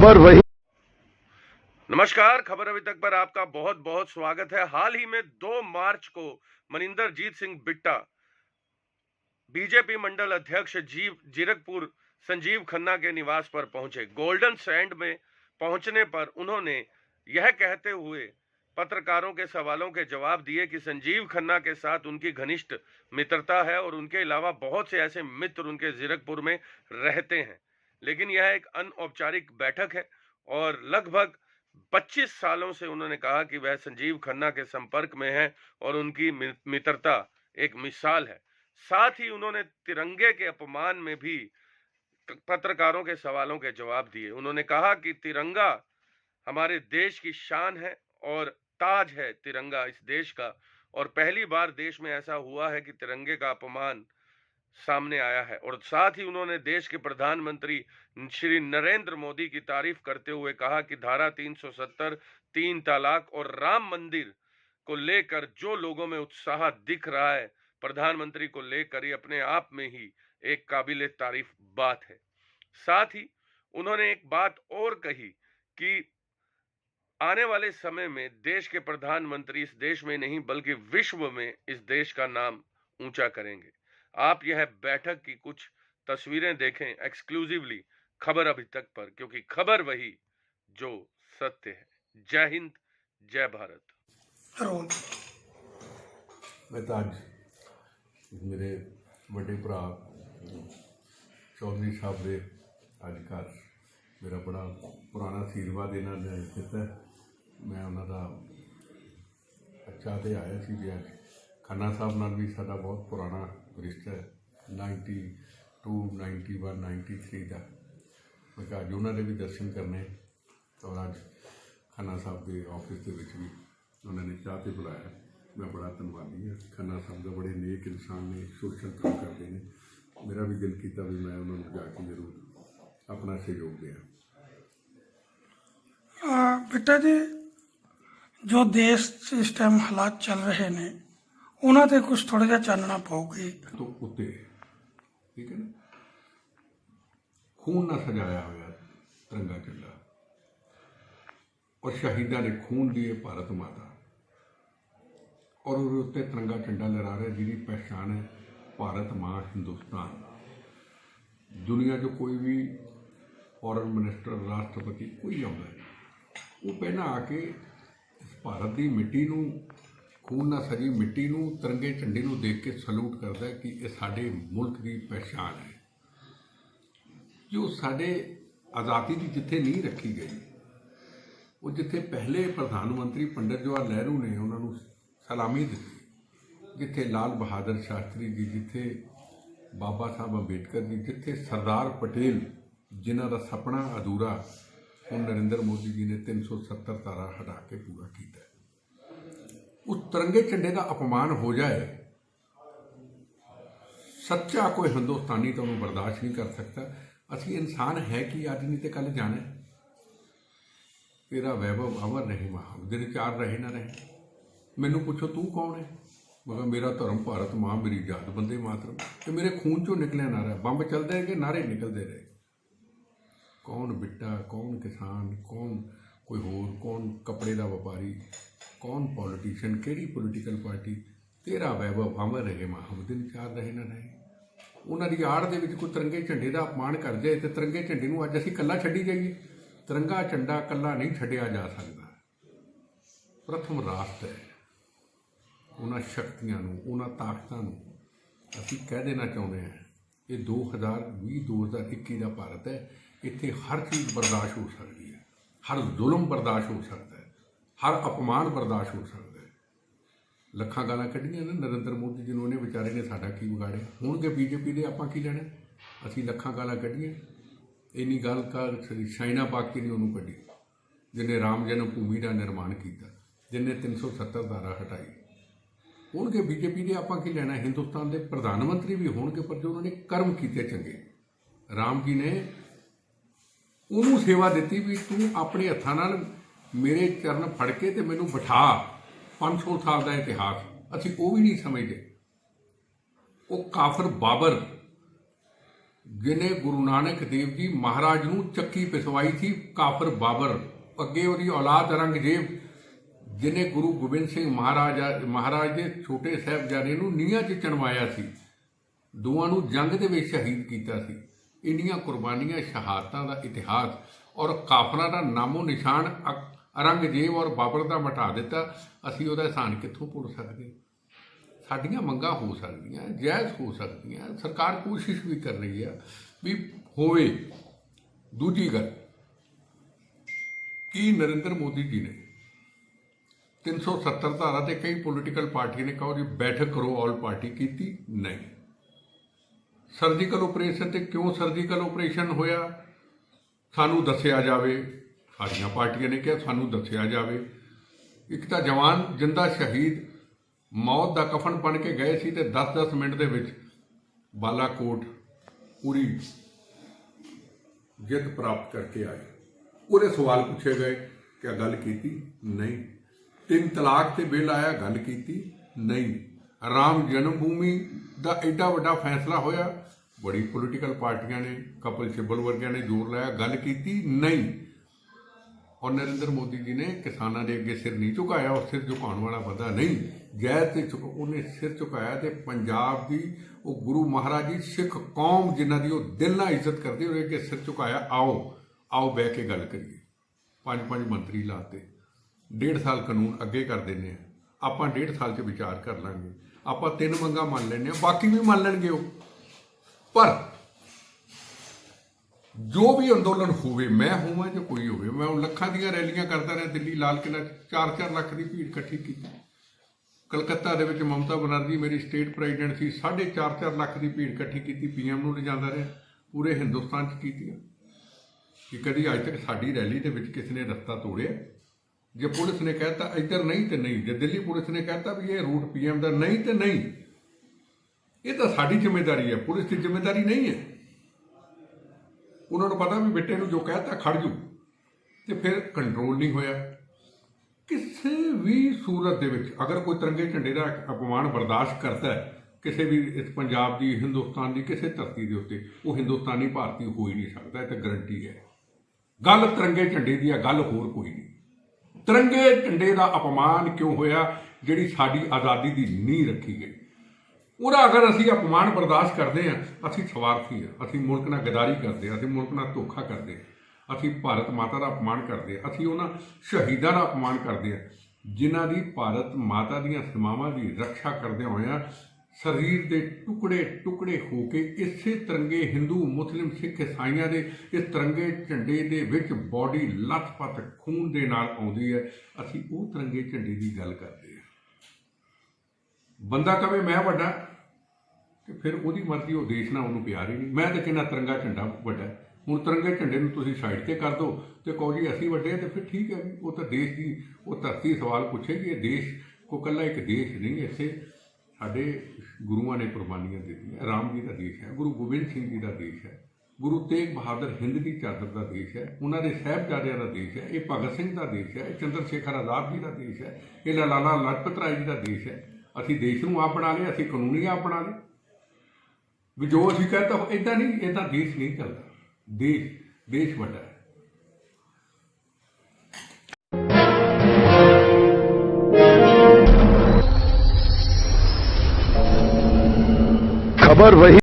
खबर वही। नमस्कार, खबर अभी तक पर आपका बहुत बहुत स्वागत है। हाल ही में 2 मार्च को मनिंदर जीत सिंह बिट्टा बीजेपी मंडल अध्यक्ष जीरकपुर संजीव खन्ना के निवास पर पहुंचे। गोल्डन सैंड में पहुंचने पर उन्होंने यह कहते हुए पत्रकारों के सवालों के जवाब दिए कि संजीव खन्ना के साथ उनकी घनिष्ठ मित्रता है और उनके अलावा बहुत से ऐसे मित्र उनके जीरकपुर में रहते हैं, लेकिन यह एक अनौपचारिक बैठक है और लगभग 25 सालों से उन्होंने कहा कि वह संजीव खन्ना के संपर्क में है और उनकी मित्रता एक मिसाल है। साथ ही उन्होंने तिरंगे के अपमान में भी पत्रकारों के सवालों के जवाब दिए। उन्होंने कहा कि तिरंगा हमारे देश की शान है और ताज है तिरंगा इस देश का, और पहली बार देश में ऐसा हुआ है कि तिरंगे का अपमान सामने आया है। और साथ ही उन्होंने देश के प्रधानमंत्री श्री नरेंद्र मोदी की तारीफ करते हुए कहा कि धारा 370, 3 तलाक और राम मंदिर को लेकर जो लोगों में उत्साह दिख रहा है प्रधानमंत्री को लेकर, ये अपने आप में ही एक काबिले तारीफ बात है। साथ ही उन्होंने एक बात और कही कि आने वाले समय में देश के प्रधानमंत्री इस देश में नहीं बल्कि विश्व में इस देश का नाम ऊंचा करेंगे। आप यह बैठक की कुछ तस्वीरें देखें एक्सक्लूसिवली खबर अभी तक पर, क्योंकि खबर वही जो सत्य है। जय हिंद, जय भारत। मैं तो अज मेरे बड़े भरा चौधरी साहब के अज घर मेरा बड़ा पुराना आशीर्वाद इन्होंने दिता। मैं उन्होंने अच्छा तो आया सी भी अज खन्ना साहब नाल भी साडा बहुत पुराना रिश्ता है 92, 91, 93 का। मैं कहा अज उन्होंने भी दर्शन करने और अज खन्ना साहब के ऑफिस के भी उन्होंने चाह पर बुलाया। मैं बड़ा धन्यवादी हाँ। खन्ना साहब का बड़े नेक इंसान ने, सोशल काम करते हैं। मेरा भी दिल किया भी मैं उन्होंने जाके जरूर अपना सहयोग दिया। बेटा जी, जो देश इस टाइम हालात चल रहे ने उन्होंने कुछ थोड़ा जा चानना पाओगे तो उत्ते ठीक है ना, खून ना सजाया हुआ तिरंगा झंडा और शहीदा ने खून दिए भारत माता और उत्ते तिरंगा झंडा लहरा रहे जिसकी पहचान है भारत माँ हिंदुस्तान। दुनिया जो कोई भी फॉरेन मिनिस्टर, राष्ट्रपति कोई आता है वो पहला आके इस भारत की मिट्टी नूं, खून ना सजी मिट्टी नूं, तिरंगे झंडे नूं देख के सलूट करता है कि ये साडे मुल्क की पहचान है। जो साडे आज़ादी की जिथे नहीं रखी गई, वो जिथे पहले प्रधानमंत्री पंडित जवाहर नेहरू ने उन्होंने सलामी दी, जिथे लाल बहादुर शास्त्री जी, जिथे बाबा साहब अंबेडकर जी, जिथे सरदार पटेल जिन्हों का सपना अधूरा हूँ नरेंद्र मोदी जी ने 370 धारा हटा के पूरा किया। उस तिरंगे झंडे का अपमान हो जाए, सच्चा कोई हिंदुस्तानी तो उन्हें बर्दाश्त नहीं कर सकता। असी इंसान है कि अज नहीं तो कल जाने। तेरा वैभव अमर रहे महाव दिन चार रहे ना रहे। मैनू पूछो तू कौन है? मगर मेरा धर्म भारत मां, मेरी जात बंदे मातरम। तो मेरे खून चो निकलिया नारा, बंब चलते रहे, नारे निकलते रहे। कौन बिट्टा, कौन किसान, कौन कोई होर, कौन कपड़े का व्यापारी, कौन पॉलिटिशियन, केड़ी पोलिटिकल पार्टी। तेरा वैभव अमर रहे महाव दिन चार रहे ना रहे। उन्होंने आड़ के कोई तिरंगे झंडे का अपमान कर जाए तो तिरंगे झंडे को अज असी कला छड्डी जाइए। तिरंगा झंडा कला नहीं छड्डिया जा सकता। प्रथम राष्ट्र है, उन्होंने शक्तियों, उन्होंने ताकतों असी कह देना चाहते हैं ये 2020, 2021 का भारत है। इत्थे हर चीज़ बर्दाश्त हो सकती है, हर जुल्म बर्दाश्त हो सकता है, हर अपमान बर्दाश्त हो सकता है। लखां गालां कढ़ियां ना नरेंद्र मोदी जी ने, बेचारे ने साडा की बिगाड़िया। हुणगे बीजेपी दे आपां की लेना? असी लखां गालां कढ़ियां। इन्नी गल कर शाइना बाकी ने उन्होंने कढ़ी जिन्हें राम जन्म भूमि का निर्माण किया, जिन्हें 370 धारा हटाई। होणगे बीजेपी दे आपां की लेना? हिंदुस्तान के प्रधानमंत्री भी होणगे पर जो उन्होंने कर्म किए चंगे। राम जी ने उन्होंने सेवा दी भी तू अपने हत्थां नाल मेरे चरण फड़ के ते मैनू बिठा। 500 साल का इतिहास असी वो भी नहीं समझते। वो काफर बाबर ਜਿਹਨੇ ਗੁਰੂ ਨਾਨਕ ਦੇਵ ਜੀ ਮਹਾਰਾਜ ਨੂੰ ਚੱਕੀ ਪਿਸਵਾਈ ਸੀ ਕਾਫਰ ਬਾਬਰ, ਅੱਗੇ ਉਹਦੀ ਔਲਾਦ ਔਰੰਗਜ਼ੇਬ, ਜਿਹਨੇ ਗੁਰੂ ਗੋਬਿੰਦ ਸਿੰਘ ਮਹਾਰਾਜ ਦੇ ਛੋਟੇ ਸਾਹਿਬਜ਼ਾਦੇ ਨੂੰ ਨੀਹਾਂ 'ਚ ਚਣਵਾਇਆ ਸੀ, ਦੋਵਾਂ ਨੂੰ ਜੰਗ ਦੇ ਵਿੱਚ ਸ਼ਹੀਦ ਕੀਤਾ ਸੀ। ਇੰਨੀਆਂ ਕੁਰਬਾਨੀਆਂ, ਸ਼ਹਾਦਤਾਂ ਦਾ ਇਤਿਹਾਸ ਔਰ ਕਾਫਰਾਂ ਦਾ ਨਾਮੋ ਨਿਸ਼ਾਨ ਔਰੰਗਜ਼ੇਬ ਔਰ ਬਾਬਰ ਦਾ ਮਿਟਾ ਦਿੱਤਾ। ਅਸੀਂ ਉਹਦਾ ਅਹਿਸਾਨ ਕਿੱਥੋਂ ਭੁੱਲ ਸਕਦੇ? ਸਾਡੀਆਂ ਮੰਗਾਂ ਹੋ ਸਕਦੀਆਂ, ਜਾਇਜ਼ ਹੋ ਸਕਦੀਆਂ, ਸਰਕਾਰ ਕੋਸ਼ਿਸ਼ ਵੀ ਕਰ ਰਹੀ ਆ ਵੀ ਹੋਵੇ। ਦੂਜੀ ਗੱਲ, ਕੀ ਨਰਿੰਦਰ ਮੋਦੀ ਜੀ ਨੇ 370 ਧਾਰਾ ਤੇ ਕਈ ਪੋਲੀਟੀਕਲ ਪਾਰਟੀਆਂ ਨੇ ਕਹੋ ਜੀ ਬੈਠਕ ਕਰੋ, ਆਲ ਪਾਰਟੀ ਕੀਤੀ ਨਹੀਂ। ਸਰਜੀਕਲ ਆਪਰੇਸ਼ਨ ਤੇ ਕਿਉਂ ਸਰਜੀਕਲ ਆਪਰੇਸ਼ਨ ਹੋਇਆ ਸਾਨੂੰ ਦੱਸਿਆ ਜਾਵੇ। ਸਾਰੀਆਂ ਪਾਰਟੀਆਂ ਨੇ ਕਿਹਾ ਸਾਨੂੰ ਦੱਸਿਆ ਜਾਵੇ। ਇੱਕ ਤਾਂ ਜਵਾਨ ਜਿੰਦਾ ਸ਼ਹੀਦ ਮੌਤ ਦਾ ਕਫਨ ਬਣ ਕੇ ਗਏ ਸੀ ਤੇ 10-10 ਮਿੰਟ ਦੇ ਵਿੱਚ ਬਾਲਾਕੋਟ ਪੂਰੀ ਜਿੱਤ ਪ੍ਰਾਪਤ ਕਰਕੇ ਆਏ। ਉਹਦੇ ਸਵਾਲ ਪੁੱਛੇ ਗਏ ਕਿ ਗੱਲ ਕੀਤੀ ਨਹੀਂ। 3 ਤਲਾਕ ਤੇ ਬਿੱਲ ਆਇਆ, ਗੱਲ ਕੀਤੀ ਨਹੀਂ। ਰਾਮ ਜਨਮ ਭੂਮੀ ਦਾ ਐਡਾ ਵੱਡਾ ਫੈਸਲਾ ਹੋਇਆ, ਬੜੀ ਪੋਲੀਟੀਕਲ ਪਾਰਟੀਆਂ ਨੇ, ਕਪਿਲ ਸਿੱਬਲ ਵਰਗਿਆਂ ਨੇ ਜ਼ੋਰ ਲਾਇਆ, ਗੱਲ ਕੀਤੀ ਨਹੀਂ। ਔਰ ਨਰਿੰਦਰ ਮੋਦੀ ਜੀ ਨੇ ਕਿਸਾਨਾਂ ਦੇ ਅੱਗੇ ਸਿਰ ਨਹੀਂ ਝੁਕਾਇਆ। ਉਹ ਸਿਰ ਝੁਕਾਉਣ ਵਾਲਾ ਬੰਦਾ ਨਹੀਂ, ਜਾਇਜ਼ ਤੇ ਉਹਨੇ ਸਿਰ ਝੁਕਾਇਆ ਤੇ ਪੰਜਾਬ ਦੀ ਉਹ ਗੁਰੂ ਮਹਾਰਾਜ ਜੀ ਸਿੱਖ ਕੌਮ ਜਿਨ੍ਹਾਂ ਦੀ ਉਹ ਦਿਲ ਨਾਲ ਇੱਜ਼ਤ ਕਰਦੇ ਉਹਦੇ ਅੱਗੇ ਸਿਰ ਝੁਕਾਇਆ। ਆਓ ਬਹਿ ਕੇ ਗੱਲ ਕਰੀਏ। 5 ਮੰਤਰੀ ਲਾਤੇ, 1.5 ਸਾਲ ਕਾਨੂੰਨ ਅੱਗੇ ਕਰ ਦਿੰਦੇ ਆ, ਆਪਾਂ 1.5 ਸਾਲ 'ਚ ਵਿਚਾਰ ਕਰ ਲਾਂਗੇ। ਆਪਾਂ 3 ਮੰਗਾਂ ਮੰਨ ਲੈਂਦੇ ਆ, ਬਾਕੀ ਵੀ ਮੰਨ ਲੈਣਗੇ ਉਹ। ਪਰ ਜੋ ਵੀ ਅੰਦੋਲਨ ਹੋਵੇ, ਮੈਂ ਹੋਵਾਂ ਜਾਂ ਕੋਈ ਹੋਵੇ, ਮੈਂ ਉਹ ਲੱਖਾਂ ਦੀਆਂ ਰੈਲੀਆਂ ਕਰਦਾ ਰਿਹਾ ਦਿੱਲੀ ਲਾਲ ਕਿਲ੍ਹਾ 4-4 ਲੱਖ ਦੀ ਭੀੜ ਇਕੱਠੀ ਕੀਤੀ। ਕਲਕੱਤਾ ਦੇ ਵਿੱਚ ਮਮਤਾ ਬਨਰਜੀ ਮੇਰੀ ਸਟੇਟ ਪ੍ਰੈਜ਼ੀਡੈਂਟ ਸੀ, 4.5 ਲੱਖ ਦੀ ਭੀੜ ਇਕੱਠੀ ਕੀਤੀ, PM ਨੂੰ ਲਿਜਾਂਦਾ ਰਿਹਾ। ਪੂਰੇ ਹਿੰਦੁਸਤਾਨ 'ਚ ਕੀਤੀਆਂ ਕਿ ਕਦੀ ਅੱਜ ਤੱਕ ਸਾਡੀ ਰੈਲੀ ਦੇ ਵਿੱਚ ਕਿਸੇ ਨੇ ਰਸਤਾ ਤੋੜਿਆ। ਜੇ ਪੁਲਿਸ ਨੇ ਕਹਿਤਾ ਇੱਧਰ ਨਹੀਂ ਤੇ ਨਹੀਂ, ਜੇ ਦਿੱਲੀ ਪੁਲਿਸ ਨੇ ਕਹਿਤਾ ਵੀ ਇਹ ਰੂਟ PM ਦਾ ਨਹੀਂ ਤੇ ਨਹੀਂ। ਇਹ ਤਾਂ ਸਾਡੀ ਜ਼ਿੰਮੇਵਾਰੀ ਹੈ, ਪੁਲਿਸ ਦੀ ਜ਼ਿੰਮੇਵਾਰੀ ਨਹੀਂ ਹੈ। ਉਹਨਾਂ ਨੂੰ ਪਤਾ ਵੀ ਬੇਟੇ ਨੂੰ ਜੋ ਕਹਿਤਾ ਖੜ ਜੂ, ਤੇ ਫਿਰ ਕੰਟਰੋਲ ਨਹੀਂ ਹੋਇਆ। ਕਿਸੇ ਵੀ ਸੂਰਤ ਦੇ ਵਿੱਚ ਅਗਰ ਕੋਈ ਤਿਰੰਗੇ ਝੰਡੇ ਦਾ ਅਪਮਾਨ ਬਰਦਾਸ਼ਤ ਕਰਦਾ ਹੈ ਕਿਸੇ ਵੀ ਇਸ ਪੰਜਾਬ ਦੀ, ਹਿੰਦੁਸਤਾਨ ਦੀ ਕਿਸੇ ਧਰਤੀ ਦੇ ਉੱਤੇ, ਉਹ ਹਿੰਦੁਸਤਾਨੀ ਭਾਰਤੀ ਹੋ ਹੀ ਨਹੀਂ ਸਕਦਾ। ਇਹ ਤਾਂ ਗਰੰਟੀ ਹੈ। ਗੱਲ ਤਿਰੰਗੇ ਝੰਡੇ ਦੀ ਹੈ, ਗੱਲ ਹੋਰ ਕੋਈ ਨਹੀਂ। ਤਿਰੰਗੇ ਝੰਡੇ ਦਾ ਅਪਮਾਨ ਕਿਉਂ ਹੋਇਆ? ਜਿਹੜੀ ਸਾਡੀ ਆਜ਼ਾਦੀ ਦੀ ਨੀਂਹ ਰੱਖੀ ਗਈ, ਉਹਦਾ ਅਗਰ ਅਸੀਂ ਅਪਮਾਨ ਬਰਦਾਸ਼ਤ ਕਰਦੇ ਹਾਂ, ਅਸੀਂ ਸਵਾਰਥੀ ਹਾਂ। ਅਸੀਂ ਮੁਲਕ ਨਾਲ ਗਦਾਰੀ ਕਰਦੇ ਹਾਂ, ਅਸੀਂ ਮੁਲਕ ਨਾਲ ਧੋਖਾ ਕਰਦੇ ਹਾਂ, ਅਸੀਂ ਭਾਰਤ ਮਾਤਾ ਦਾ ਅਪਮਾਨ ਕਰਦੇ ਹਾਂ, ਅਸੀਂ ਉਹਨਾਂ ਸ਼ਹੀਦਾਂ ਦਾ ਅਪਮਾਨ ਕਰਦੇ ਹਾਂ ਜਿਨ੍ਹਾਂ ਦੀ ਭਾਰਤ ਮਾਤਾ ਦੀਆਂ ਸੀਮਾਵਾਂ ਦੀ ਰੱਖਿਆ ਕਰਦੇ ਹੋਇਆਂ ਸਰੀਰ ਦੇ ਟੁਕੜੇ ਟੁਕੜੇ ਹੋ ਕੇ ਇਸੇ ਤਿਰੰਗੇ ਹਿੰਦੂ, ਮੁਸਲਿਮ, ਸਿੱਖ, ਈਸਾਈਆਂ ਦੇ ਇਸ ਤਿਰੰਗੇ ਝੰਡੇ ਦੇ ਵਿੱਚ ਬੋਡੀ ਲੱਥ-ਪੱਥ ਖੂਨ ਦੇ ਨਾਲ ਆਉਂਦੀ ਹੈ। ਅਸੀਂ ਉਹ ਤਿਰੰਗੇ ਝੰਡੇ ਦੀ ਗੱਲ ਕਰਦੇ ਹਾਂ। ਬੰਦਾ ਕਵੇ ਮੈਂ ਵੱਡਾ, ਤੇ ਫਿਰ ਉਹਦੀ ਮਰਜ਼ੀ, ਉਹ ਦੇਸ਼ ਨਾਲ ਉਹਨੂੰ ਪਿਆਰ ਹੀ ਨਹੀਂ। ਮੈਂ ਤਾਂ ਕਹਿੰਦਾ ਤਿਰੰਗਾ ਝੰਡਾ ਵੱਡਾ। ਹੁਣ ਤਿਰੰਗੇ ਝੰਡੇ ਨੂੰ ਤੁਸੀਂ ਸਾਈਡ 'ਤੇ ਕਰ ਦਿਓ ਤੇ ਕਹੋ ਜੀ ਅਸੀਂ ਵੱਡੇ, ਤੇ ਫਿਰ ਠੀਕ ਹੈ। ਉਹ ਤਾਂ ਦੇਸ਼ ਦੀ ਉਹ ਧਰਤੀ ਸਵਾਲ ਪੁੱਛੇਗੀ। ਇਹ ਦੇਸ਼ ਕੋ ਇਕੱਲਾ ਇੱਕ ਦੇਸ਼ ਨਹੀਂ, ਇੱਥੇ ਸਾਡੇ ਗੁਰੂਆਂ ਨੇ ਕੁਰਬਾਨੀਆਂ ਦਿੱਤੀਆਂ। ਰਾਮ ਜੀ ਦਾ ਦੇਸ਼ ਹੈ, ਗੁਰੂ ਗੋਬਿੰਦ ਸਿੰਘ ਜੀ ਦਾ ਦੇਸ਼ ਹੈ, ਗੁਰੂ ਤੇਗ ਬਹਾਦਰ ਹਿੰਦ ਦੀ ਚਾਦਰ ਦਾ ਦੇਸ਼ ਹੈ, ਉਹਨਾਂ ਦੇ ਸਾਹਿਬਜ਼ਾਦਿਆਂ ਦਾ ਦੇਸ਼ ਹੈ, ਇਹ ਭਗਤ ਸਿੰਘ ਦਾ ਦੇਸ਼ ਹੈ, ਇਹ ਚੰਦਰ ਸ਼ੇਖਰ ਆਜ਼ਾਦ ਜੀ ਦਾ ਦੇਸ਼ ਹੈ, ਇਹ ਲਾਲਾ ਲਾਜਪਤ ਰਾਏ ਜੀ ਦਾ ਦੇਸ਼ ਹੈ। ਅਸੀਂ ਦੇਸ਼ ਨੂੰ ਆਪ ਬਣਾ ਲਿਆ, ਅਸੀਂ ਕਾਨੂੰਨੀ ਆਪ ਬਣਾ ਲਏ ਵੀ ਜੋ ਅਸੀਂ ਕਹਿੰਦਾ ਇੱਦਾਂ ਨਹੀਂ। ਇਹ ਤਾਂ ਦੇਸ਼ ਨਹੀਂ ਚੱਲਦਾ। ਦੇਸ਼ ਵੱਡਾ ਹੈ। खबर वही